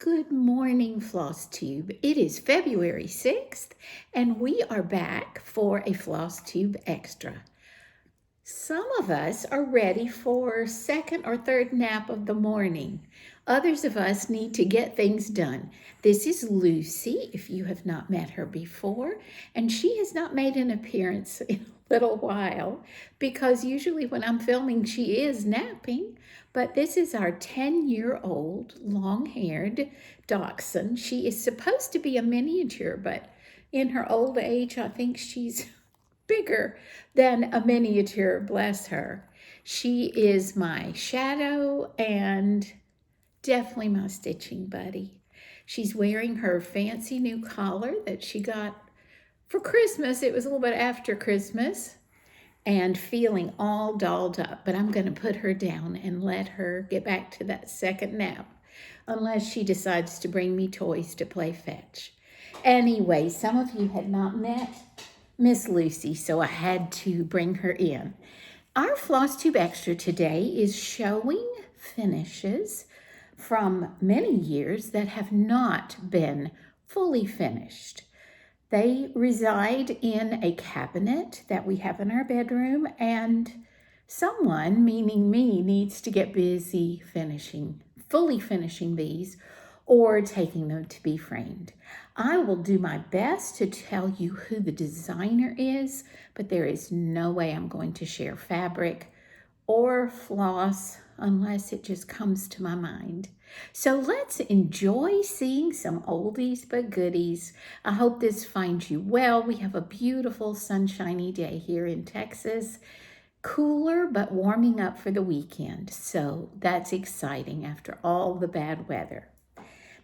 Good morning, Floss-tube. It is February 6th, and we are back for a Floss-tube Extra. Some of us are ready for second or third nap of the morning. Others of us need to get things done. This is Lucy, if you have not met her before, and she has not made an appearance in a little while because usually when I'm filming, she is napping. But this is our 10-year-old long-haired dachshund. She is supposed to be a miniature, but in her old age, I think she's bigger than a miniature, bless her. She is my shadow and definitely my stitching buddy. She's wearing her fancy new collar that she got for Christmas. It was a little bit after Christmas, and feeling all dolled up, but I'm going to put her down and let her get back to that second nap unless she decides to bring me toys to play fetch. Anyway, some of you had not met Miss Lucy, so I had to bring her in. Our Floss-tube Extra today is showing finishes from many years that have not been fully finished. They reside in a cabinet that we have in our bedroom, and someone, meaning me, needs to get busy fully finishing these or taking them to be framed. I will do my best to tell you who the designer is, but there is no way I'm going to share fabric or floss unless it just comes to my mind. So let's enjoy seeing some oldies but goodies. I hope this finds you well. We have a beautiful sunshiny day here in Texas. Cooler but warming up for the weekend. So that's exciting after all the bad weather.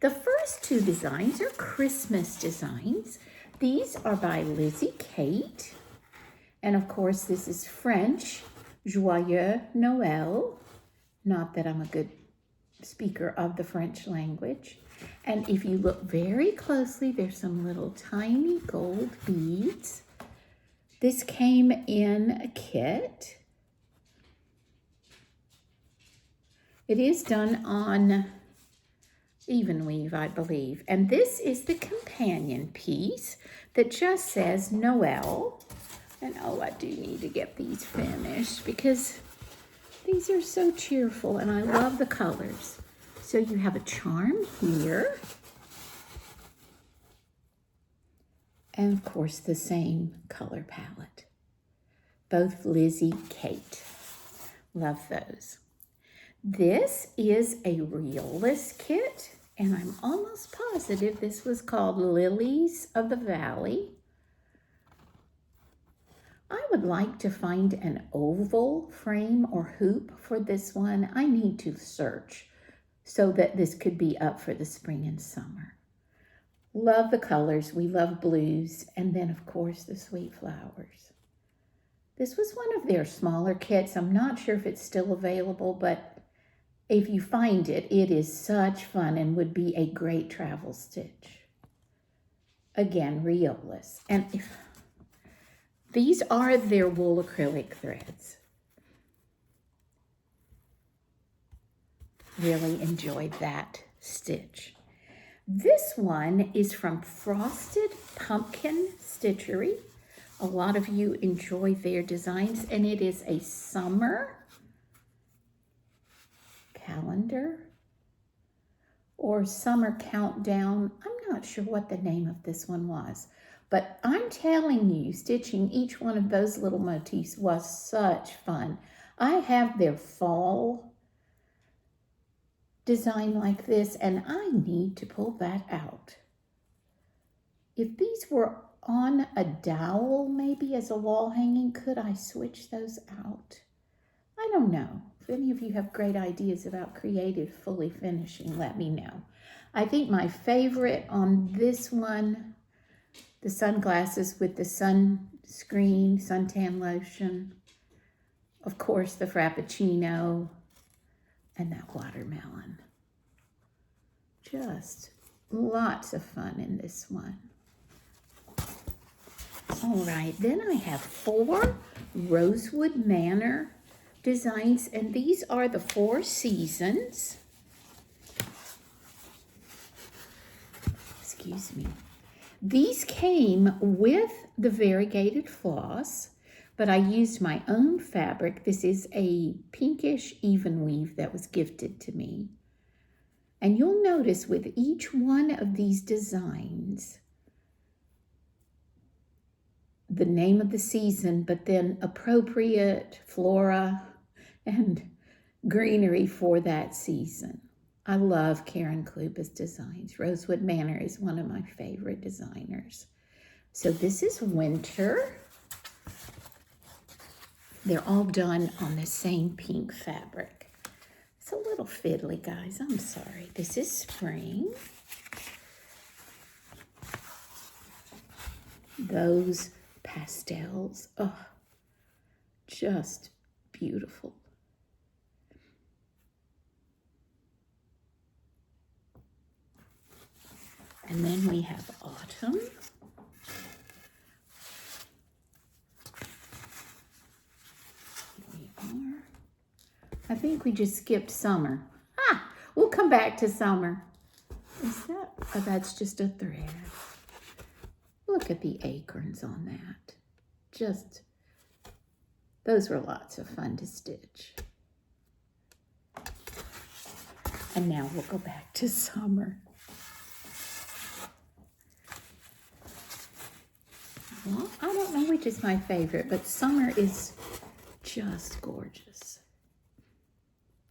The first two designs are Christmas designs. These are by Lizzie Kate. And of course, this is French, Joyeux Noël. Not that I'm a good speaker of the French language. And if you look very closely, there's some little tiny gold beads. This came in a kit. It is done on even weave, I believe. And this is the companion piece that just says Noel. And oh, I do need to get these finished because these are so cheerful and I love the colors. So you have a charm here. And of course the same color palette. Both Lizzie Kate. Love those. This is a realist kit, and I'm almost positive this was called Lilies of the Valley. I would like to find an oval frame or hoop for this one. I need to search so that this could be up for the spring and summer. Love the colors. We love blues. And then, of course, the sweet flowers. This was one of their smaller kits. I'm not sure if it's still available, but if you find it, it is such fun and would be a great travel stitch. Again, Riolas. And these are their wool acrylic threads. Really enjoyed that stitch. This one is from Frosted Pumpkin Stitchery. A lot of you enjoy their designs, and it is a summer calendar or summer countdown. I'm not sure what the name of this one was, but I'm telling you, stitching each one of those little motifs was such fun. I have their fall design like this, and I need to pull that out. If these were on a dowel, maybe as a wall hanging, could I switch those out? I don't know. If any of you have great ideas about creative fully finishing, let me know. I think my favorite on this one, the sunglasses with the sunscreen, suntan lotion, of course the Frappuccino, and that watermelon. Just lots of fun in this one. All right, then I have 4 Rosewood Manor designs, and these are the 4 seasons. excuse me. These came with the variegated floss, but I used my own fabric. This is a pinkish even weave that was gifted to me. And you'll notice with each one of these designs, the name of the season, but then appropriate flora and greenery for that season. I love Karen Kluba's designs. Rosewood Manor is one of my favorite designers. So this is winter. They're all done on the same pink fabric. It's a little fiddly, guys. I'm sorry. This is spring. Those pastels, oh, just beautiful. And then we have autumn. Here we are. I think we just skipped summer. We'll come back to summer. Is that, oh, that's just a thread. Look at the acorns on that. Just, those were lots of fun to stitch. And now we'll go back to summer. Well, I don't know which is my favorite, but summer is just gorgeous.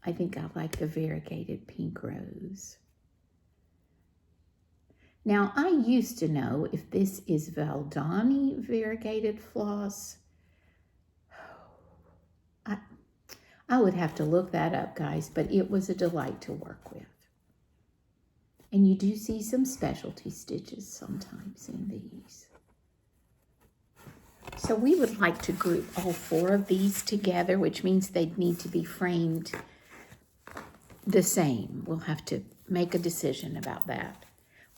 I think I like the variegated pink rose. Now, I used to know if this is Valdani variegated floss. I would have to look that up, guys, but it was a delight to work with. And you do see some specialty stitches sometimes in these. So we would like to group all 4 of these together, which means they'd need to be framed the same. We'll have to make a decision about that.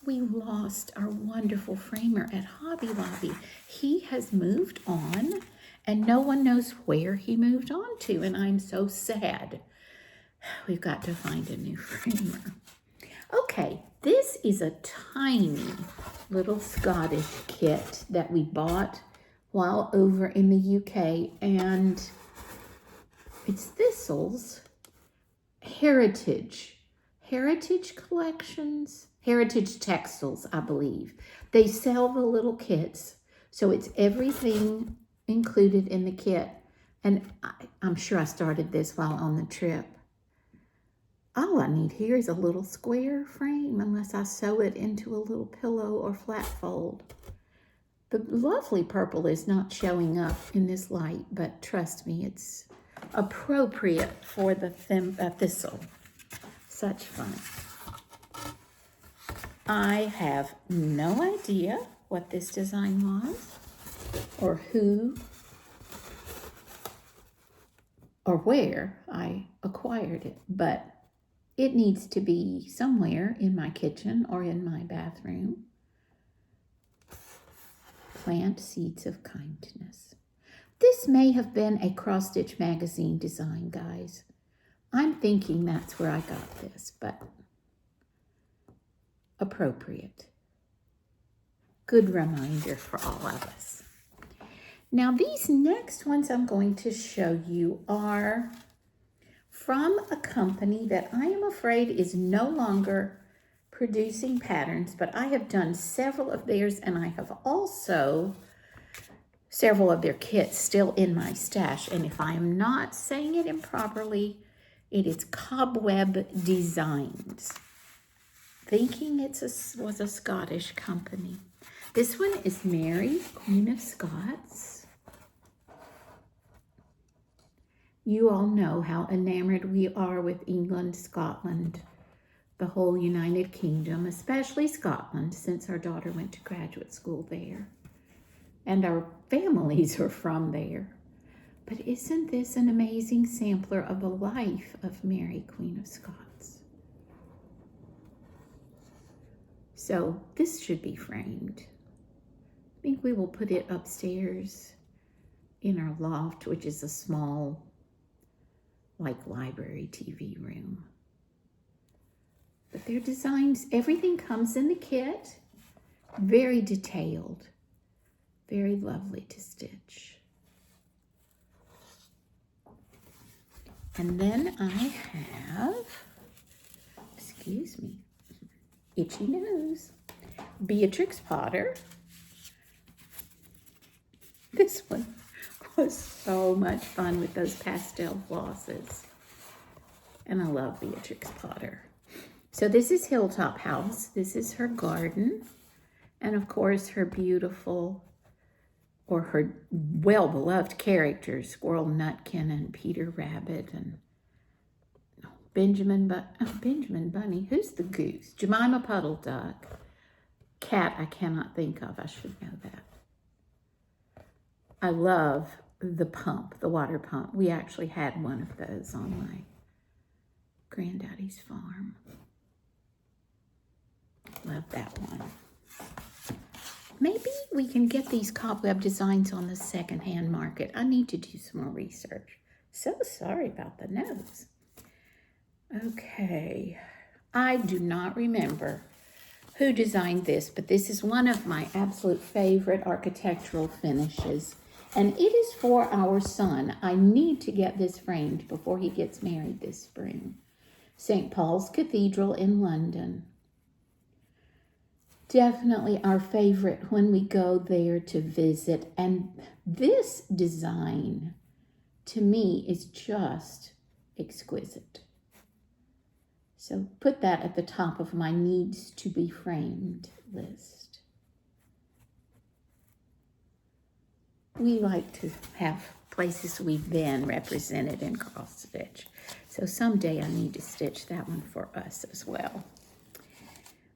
We lost our wonderful framer at Hobby Lobby. He has moved on, and no one knows where he moved on to, and I'm so sad. We've got to find a new framer. Okay, this is a tiny little Scottish kit that we bought while over in the UK, and it's Thistle's Heritage Collections, Heritage Textiles, I believe. They sell the little kits, so it's everything included in the kit. And I'm sure I started this while on the trip. All I need here is a little square frame, unless I sew it into a little pillow or flat fold. The lovely purple is not showing up in this light, but trust me, it's appropriate for the thistle. Such fun. I have no idea what this design was, or who, or where I acquired it, but it needs to be somewhere in my kitchen or in my bathroom. Plant Seeds of Kindness. This may have been a Cross Stitch Magazine design, guys. I'm thinking that's where I got this, but appropriate. Good reminder for all of us. Now, these next ones I'm going to show you are from a company that I am afraid is no longer producing patterns, but I have done several of theirs, and I have also several of their kits still in my stash. And if I am not saying it improperly, it is Cobweb Designs. Thinking it was a Scottish company. This one is Mary, Queen of Scots. You all know how enamored we are with England, Scotland, the whole United Kingdom, especially Scotland, since our daughter went to graduate school there. And our families are from there. But isn't this an amazing sampler of the life of Mary, Queen of Scots? So this should be framed. I think we will put it upstairs in our loft, which is a small, like, library TV room. But their designs, everything comes in the kit. Very detailed, very lovely to stitch. And then I have, excuse me, itchy nose, Beatrix Potter. This one was so much fun with those pastel flosses. And I love Beatrix Potter. So this is Hilltop House. This is her garden. And of course her beautiful, or her well-beloved characters, Squirrel Nutkin and Peter Rabbit and Benjamin Bunny. Who's the goose? Jemima Puddle Duck. Cat I cannot think of. I should know that. I love the pump, the water pump. We actually had one of those on my granddaddy's farm. Love that one. Maybe we can get these cobweb designs on the secondhand market. I need to do some more research. So sorry about the nose. Okay, I do not remember who designed this, but this is one of my absolute favorite architectural finishes. And it is for our son. I need to get this framed before he gets married this spring. St. Paul's Cathedral in London. Definitely our favorite when we go there to visit. And this design, to me, is just exquisite. So put that at the top of my needs to be framed list. We like to have places we've been represented in cross stitch. So someday I need to stitch that one for us as well.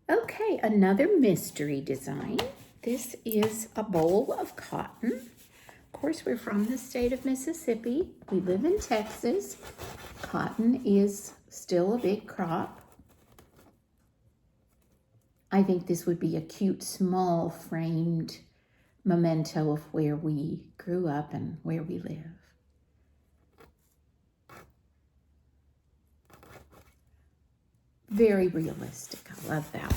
Okay, another mystery design. This is a bowl of cotton. Of course, we're from the state of Mississippi. We live in Texas. Cotton is still a big crop. I think this would be a cute, small, framed memento of where we grew up and where we live. Very realistic. I love that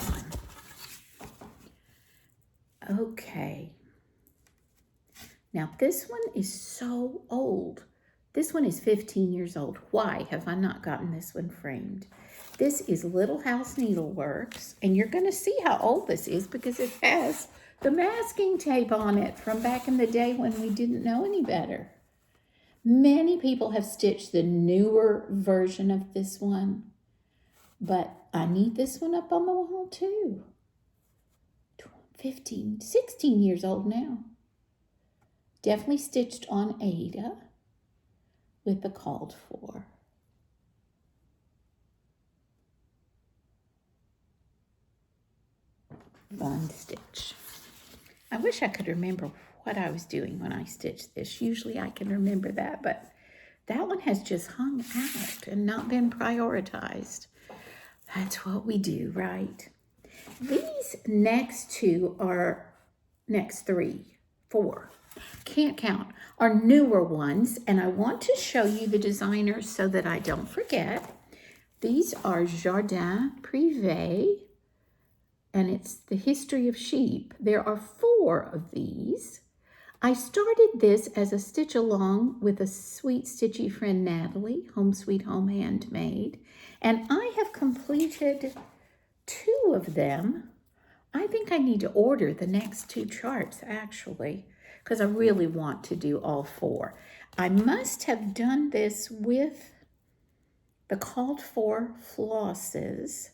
one. Okay. Now this one is so old. This one is 15 years old. Why have I not gotten this one framed? This is Little House Needleworks, and you're going to see how old this is because it has the masking tape on it from back in the day when we didn't know any better. Many people have stitched the newer version of this one, but I need this one up on the wall too. 15, 16 years old now. Definitely stitched on Ada with the called for. Bond stitch. I wish I could remember what I was doing when I stitched this. Usually I can remember that, but that one has just hung out and not been prioritized. That's what we do, right? These next two are, next three, four, can't count, are newer ones, and I want to show you the designers so that I don't forget. These are Jardin Privé, and it's the history of sheep. There are 4 of these. I started this as a stitch along with a sweet stitchy friend, Natalie, Home Sweet Home Handmade, and I have completed 2 of them. I think I need to order the next 2 charts, actually, because I really want to do all 4. I must have done this with the called for flosses,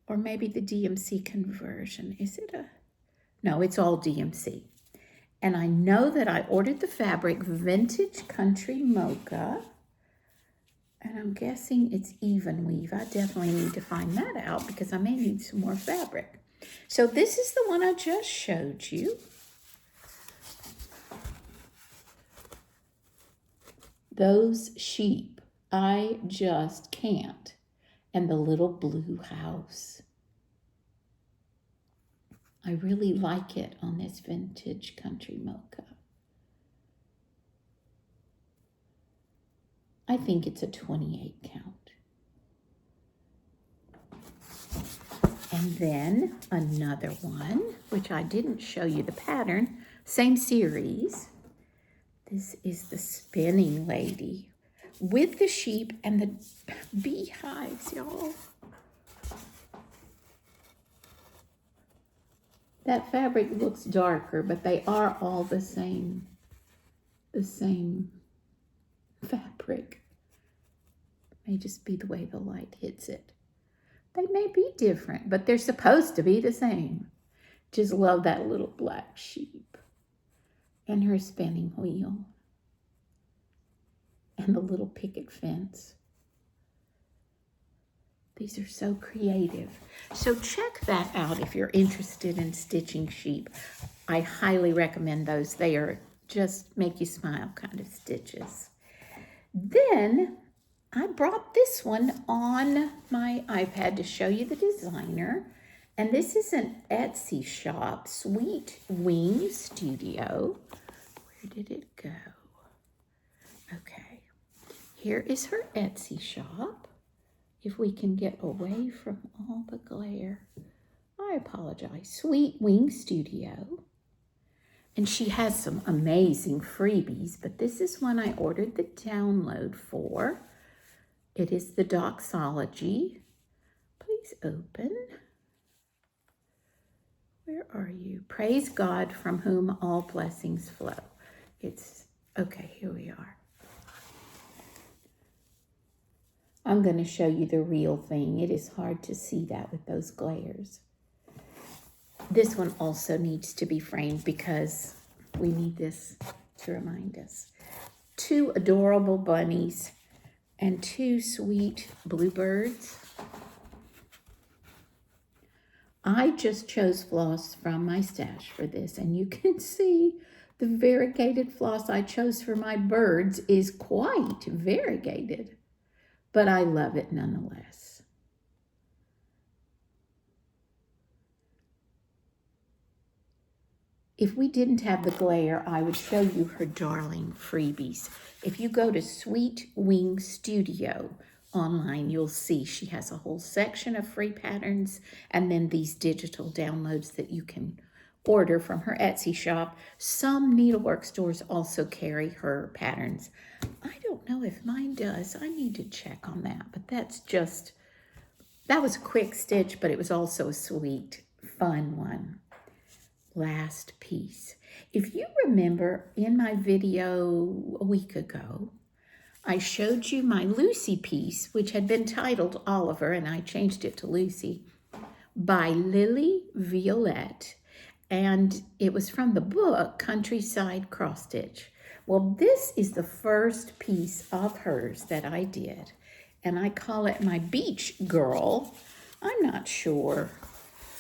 or maybe the DMC conversion. Is it a? No, it's all DMC. And I know that I ordered the fabric Vintage Country Mocha, and I'm guessing it's even weave. I definitely need to find that out because I may need some more fabric. So this is the one I just showed you. Those sheep, I just can't. And the little blue house. I really like it on this Vintage Country Mocha. I think it's a 28 count. And then another one, which I didn't show you the pattern, same series. This is the spinning lady with the sheep and the beehives, y'all. That fabric looks darker, but they are all the same fabric. May just be the way the light hits it. They may be different, but they're supposed to be the same. Just love that little black sheep and her spinning wheel and the little picket fence. These are so creative. So check that out if you're interested in stitching sheep. I highly recommend those. They are just make you smile kind of stitches. Then I brought this one on my iPad to show you the designer. And this is an Etsy shop, Sweet Wing Studio. Where did it go? Okay, here is her Etsy shop. If we can get away from all the glare. I apologize. Sweet Wing Studio. And she has some amazing freebies, but this is one I ordered the download for. It is the Doxology. Please open. Where are you? Praise God from whom all blessings flow. It's, okay, here we are. I'm going to show you the real thing. It is hard to see that with those glares. This one also needs to be framed because we need this to remind us. 2 adorable bunnies and 2 sweet bluebirds. I just chose floss from my stash for this, and you can see the variegated floss I chose for my birds is quite variegated. But I love it nonetheless. If we didn't have the glare, I would show you her darling freebies. If you go to Sweet Wing Studio online, you'll see she has a whole section of free patterns and then these digital downloads that you can order from her Etsy shop. Some needlework stores also carry her patterns. I don't know if mine does. I need to check on that, but that was a quick stitch, but it was also a sweet, fun one. Last piece. If you remember in my video a week ago, I showed you my Lucy piece, which had been titled Oliver, and I changed it to Lucy, by Lily Violette. And it was from the book Countryside Cross Stitch. Well, this is the first piece of hers that I did, and I call it my Beach Girl. I'm not sure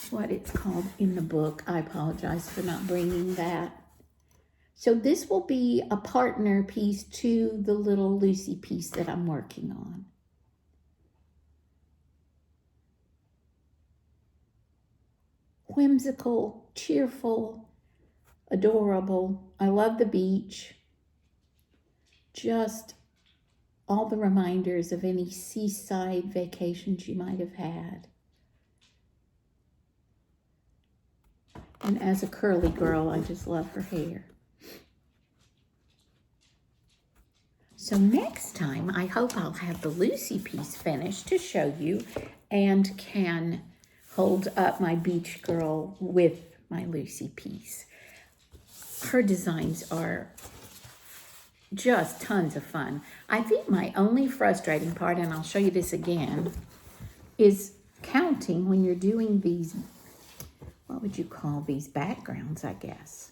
what it's called in the book. I apologize for not bringing that. So this will be a partner piece to the little Lucy piece that I'm working on. Whimsical, cheerful, adorable. I love the beach. Just all the reminders of any seaside vacations you might have had. And as a curly girl, I just love her hair. So next time, I hope I'll have the Lucy piece finished to show you and can hold up my Beach Girl with my Lucy piece. Her designs are just tons of fun. I think my only frustrating part, and I'll show you this again, is counting when you're doing these, what would you call these, backgrounds, I guess.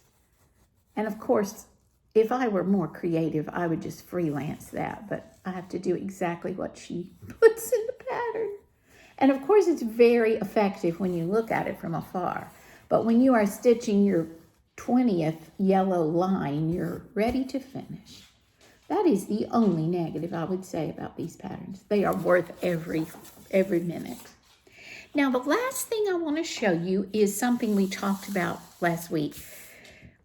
And of course, if I were more creative, I would just freelance that, but I have to do exactly what she puts in the pattern. And of course, it's very effective when you look at it from afar. But when you are stitching your 20th yellow line, you're ready to finish. That is the only negative I would say about these patterns. They are worth every minute. Now, the last thing I want to show you is something we talked about last week.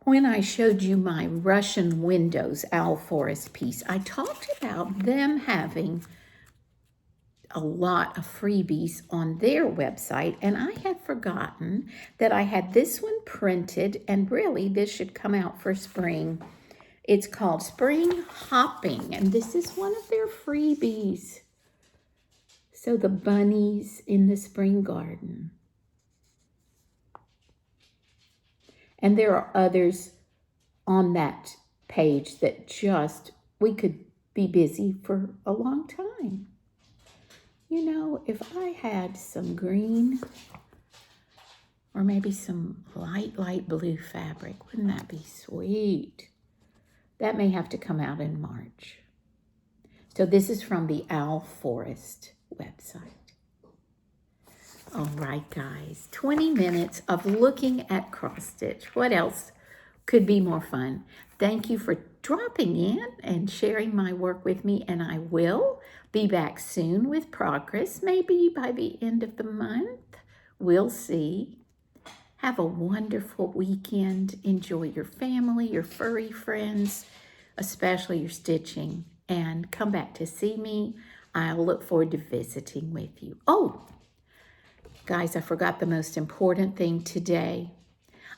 When I showed you my Russian windows owl forest piece, I talked about them having a lot of freebies on their website, and I had forgotten that I had this one printed, and really this should come out for spring. It's called Spring Hopping, and this is one of their freebies. So the bunnies in the spring garden. And there are others on that page that just, we could be busy for a long time. You know, if I had some green or maybe some light blue fabric, wouldn't that be sweet? That may have to come out in March. So this is from the Owl Forest website. All right, guys, 20 minutes of looking at cross stitch. What else could be more fun? Thank you for dropping in and sharing my work with me, and I will be back soon with progress, maybe by the end of the month. We'll see. Have a wonderful weekend. Enjoy your family, your furry friends, especially your stitching, and come back to see me. I'll look forward to visiting with you. Oh, guys, I forgot the most important thing today.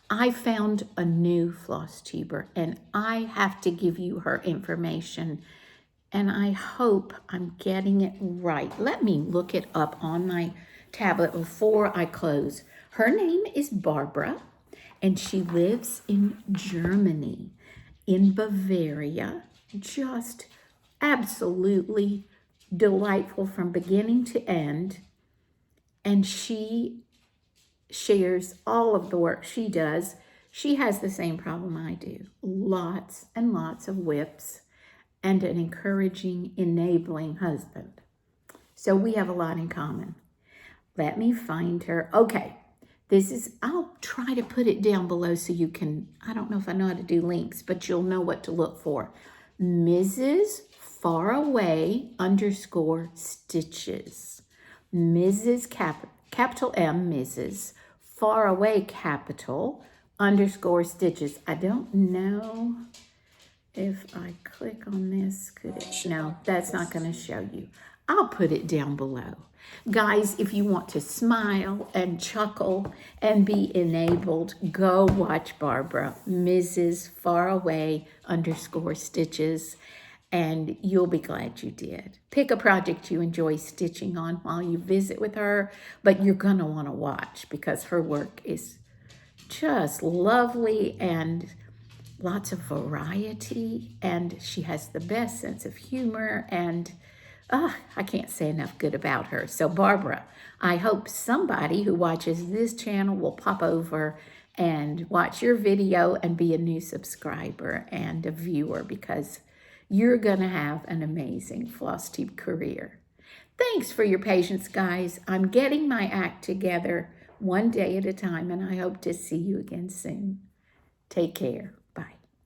I found a new floss tuber, and I have to give you her information, and I hope I'm getting it right. Let me look it up on my tablet before I close. Her name is Barbara, and she lives in Germany, in Bavaria. Just absolutely delightful from beginning to end. And she shares all of the work she does. She has the same problem I do. Lots and lots of whips and an encouraging, enabling husband. So we have a lot in common. Let me find her. Okay, I'll try to put it down below so you can, I don't know if I know how to do links, but you'll know what to look for. Mrs. Faraway _ stitches. Mrs. capital M, Mrs. Faraway capital _ stitches. I don't know if I click on this, could it? No, that's not going to show you. I'll put it down below. Guys, if you want to smile and chuckle and be enabled, go watch Barbara, Mrs. Faraway _ stitches, and you'll be glad you did. Pick a project you enjoy stitching on while you visit with her, but you're going to want to watch because her work is just lovely and lots of variety, and she has the best sense of humor, and I can't say enough good about her. So Barbara, I hope somebody who watches this channel will pop over and watch your video and be a new subscriber and a viewer, because you're going to have an amazing floss tube career. Thanks for your patience, guys. I'm getting my act together one day at a time, and I hope to see you again soon. Take care.